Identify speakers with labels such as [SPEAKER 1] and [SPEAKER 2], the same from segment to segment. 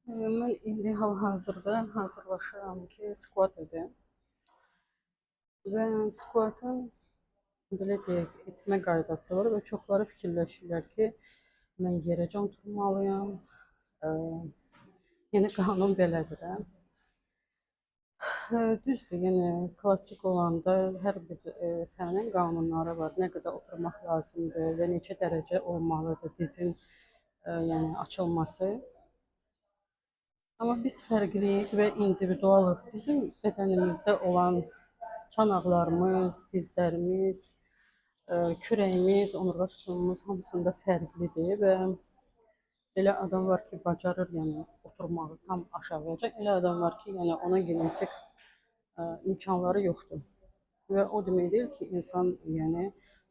[SPEAKER 1] Mən indi hal-hazırda hazırlaşıram ki, squat edim və squatın belə deyək, etmə qaydası var və çoxları fikirləşirlər ki, mən yerəcə oturmalıyam. Ə, Yəni qanun belədir də. Düzdür, yəni klassik olanda hər bir fənin qanunları var. Nə qədər oturmaq lazımdır və neçə dərəcə olmalıdır dizin yəni açılması. Amma biz fərqliyik və individualıq. Bizim bədənimizdə olan çanaqlarımız, dizlərimiz, kürəyimiz, omurğa sütunumuz hamısında fərqlidir və elə adam var ki, bacarır yəni oturmağı tam aşağıyacan, elə adam var ki, yəni ona genetik imkanları yoxdur. Və o demək deyil ki, insan yəni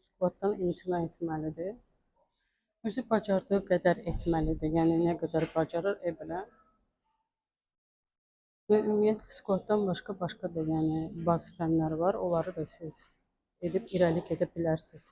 [SPEAKER 1] squatdan imtina etməlidir. Özü bacardığı qədər etməlidir. Yəni nə qədər bacarır belə. Və ümumiyyətlə squatdan başqa da yəni bəzi fənlər var. Onları da siz edib irəli gedə bilərsiniz.